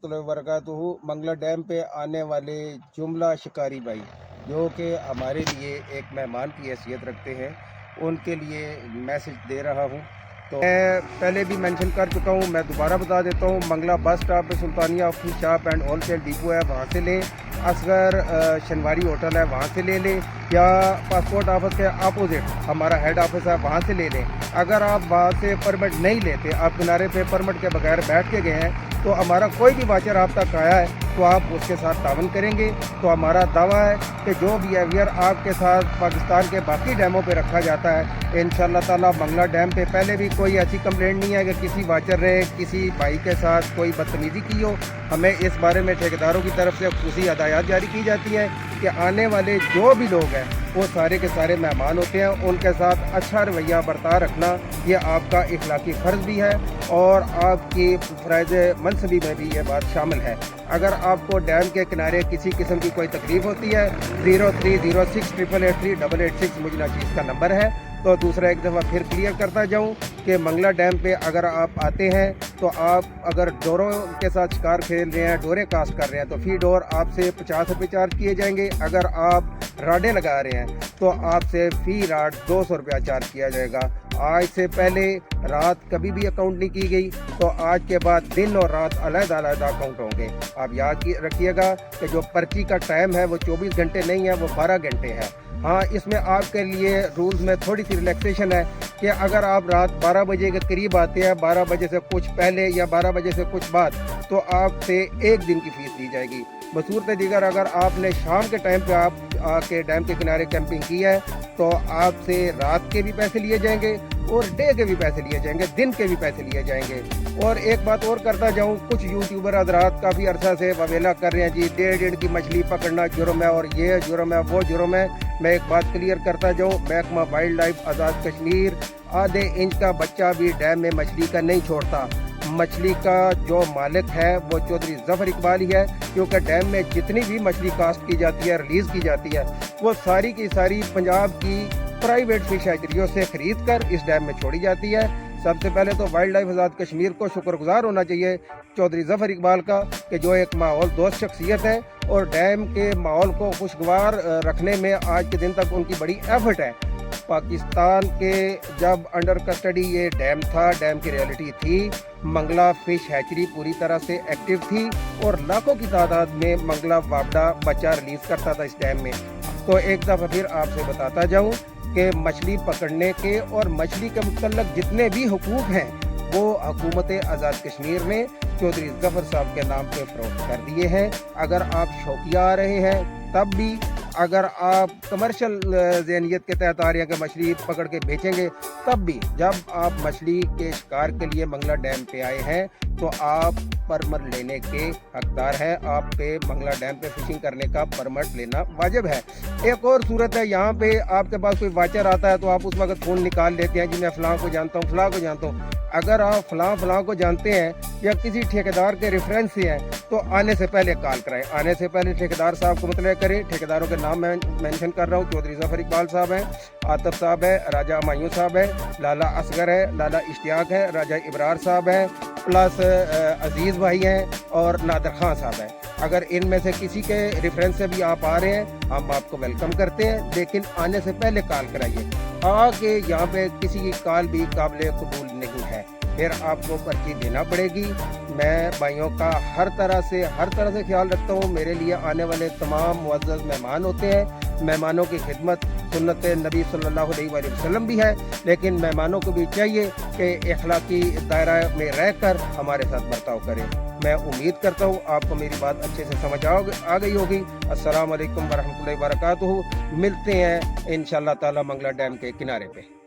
वबरकातुहू। Mangla dam पे आने वाले जुमला शिकारी भाई जो कि हमारे लिए एक मेहमान की हैसियत रखते हैं, उनके लिए मैसेज दे रहा हूँ। तो मैं पहले भी मेंशन कर चुका हूँ, मैं दोबारा बता देता हूँ। मंगला बस स्टॉप पे Sultania office shop and wholesale depot है, वहाँ से लें। असगर शनवारी होटल है, वहाँ से ले लें, या पासपोर्ट ऑफिस के अपोजिट हमारा हेड ऑफिस है, वहाँ से ले लें। अगर आप वहाँ से परमिट नहीं लेते, आप किनारे पे परमिट के बगैर बैठ के गए हैं, तो हमारा कोई भी वाचर आप तक आया है तो आप उसके साथ तावन करेंगे। तो हमारा दावा है कि जो बिहेवियर आपके साथ पाकिस्तान के बाकी डैमों पे रखा जाता है, इंशाअल्लाह ताला मंगला डैम पे पहले भी कोई ऐसी कंप्लेंट नहीं है कि किसी वाचर ने किसी भाई के साथ कोई बदतमीज़ी की हो। हमें इस बारे में ठेकेदारों की तरफ से खुशी हदायत जारी की जाती है कि आने वाले जो भी लोग हैं वो सारे के सारे मेहमान होते हैं, उनके साथ अच्छा रवैया बरता रखना ये आपका इखलाकी फ़र्ज़ भी है और आपकी फ़राइज़ मनसबी में भी ये बात शामिल है। अगर आपको डैम के किनारे किसी किस्म की कोई तकलीफ़ होती है, 030688383886 मुझना चीज़ का नंबर है। तो दूसरा एक दफ़ा फिर क्लियर करता जाऊं कि मंगला डैम पे अगर आप आते हैं तो आप अगर डोरों के साथ शिकार खेल रहे हैं, डोरे कास्ट कर रहे हैं, तो फी डोर आपसे 50 रुपये चार्ज किए जाएंगे। अगर आप राडें लगा रहे हैं तो आपसे फ़ी राड 200 रुपया चार्ज किया जाएगा। आज से पहले रात कभी भी अकाउंट नहीं की गई, तो आज के बाद दिन और रात अलग-अलग अकाउंट होंगे। आप याद रखिएगा कि जो पर्ची का टाइम है वो 24 घंटे नहीं है, वो 12 घंटे है। हाँ, इसमें आपके लिए रूल्स में थोड़ी सी रिलैक्सेशन है कि अगर आप रात 12 बजे के करीब आते हैं, 12 बजे से कुछ पहले या 12 बजे से कुछ बाद, तो आपसे 1 दिन की फ़ीस दी जाएगी। बसूरत दीगर अगर आपने शाम के टाइम पे आप आके डैम के किनारे कैंपिंग की है तो आपसे रात के भी पैसे लिए जाएंगे और डे के भी पैसे लिए जाएंगे, दिन के भी पैसे लिए जाएंगे। और एक बात और करता जाऊं, कुछ यूट्यूबर हज़रात काफ़ी अरसा से ववेला कर रहे हैं जी, 1.5 की मछली पकड़ना जुर्म है और ये जुर्म है वो जुर्म है। मैं एक बात क्लियर करता जाऊं, महकमा वाइल्ड लाइफ आज़ाद कश्मीर आधे इंच का बच्चा भी डैम में मछली का नहीं छोड़ता। मछली का जो मालिक है वो चौधरी ज़फ़र इकबाल ही है, क्योंकि डैम में जितनी भी मछली कास्ट की जाती है, रिलीज़ की जाती है, वो सारी की सारी पंजाब की प्राइवेट फिश हैचरियों से ख़रीद कर इस डैम में छोड़ी जाती है। सबसे पहले तो वाइल्ड लाइफ आज़ाद कश्मीर को शुक्रगुजार होना चाहिए चौधरी ज़फ़र इकबाल का कि जो एक माहौल दोस्त शख्सियत है और डैम के माहौल को खुशगवार रखने में आज के दिन तक उनकी बड़ी एफर्ट है। पाकिस्तान के जब अंडर कस्टडी ये डैम था, डैम की रियलिटी थी, मंगला फिश हैचरी पूरी तरह से एक्टिव थी और लाखों की तादाद में मंगला वापडा बच्चा रिलीज़ करता था इस डैम में। तो एक दफ़ा फिर आपसे बताता जाऊं कि मछली पकड़ने के और मछली के मुतल्लक जितने भी हुकूक हैं वो हुकूमत आज़ाद कश्मीर ने चौधरी ज़फ़र साहब के नाम पे फ़रोख्त कर दिए हैं। अगर आप शौकिया आ रहे हैं तब भी, अगर आप कमर्शियल ज़हनियत के तहत आ रहे हैं कि मछली पकड़ के बेचेंगे तब भी, जब आप मछली के शिकार के लिए मंगला डैम पे आए हैं तो आप परमिट लेने के हकदार हैं। आप पे मंगला डैम पे फिशिंग करने का परमिट लेना वाजिब है। एक और सूरत है, यहाँ पे आपके पास कोई वाचर आता है तो आप उस वक्त फ़ोन निकाल लेते हैं जी मैं फ़लाँ को जानता हूँ, फ़लाँ को जानता हूँ। अगर आप फ़लाँ को जानते हैं या किसी ठेकेदार के रेफरेंस से हैं तो आने से पहले कॉल कराएं। आने से पहले ठेकेदार साहब को मुतला करें। ठेकेदारों के नाम मैं मेंशन कर रहा हूँ, चौधरी ज़फ़र इकबाल साहब हैं, आतिफ साहब है, राजा हुमायूं साहब है, लाला असगर है, लाला इश्तियाक है, राजा इब्रार साहब है, प्लस अजीज़ भाई हैं और नादर खान साहब हैं। अगर इनमें से किसी के रेफरेंस से भी आप आ रहे हैं, हम आपको वेलकम करते हैं, लेकिन आने से पहले कॉल कराइए। आगे यहाँ पे किसी की कॉल भी काबिल कबूल नहीं है, फिर आपको पर्ची देना पड़ेगी। मैं भाइयों का हर तरह से ख्याल रखता हूँ। मेरे लिए आने वाले तमाम मुअज़्ज़ज़ मेहमान होते हैं। मेहमानों की खिदमत सुन्नत नबी सल्लल्लाहु अलैहि वसल्लम भी है, लेकिन मेहमानों को भी चाहिए कि इखलाकी दायरा में रहकर हमारे साथ बर्ताव करें। मैं उम्मीद करता हूँ आपको मेरी बात अच्छे से समझ आ गई होगी। अस्सलाम वालेकुम वरहमतुल्लाहि वबरकातुहू। मिलते हैं इंशाअल्लाह ताला मंगला डैम के किनारे पे।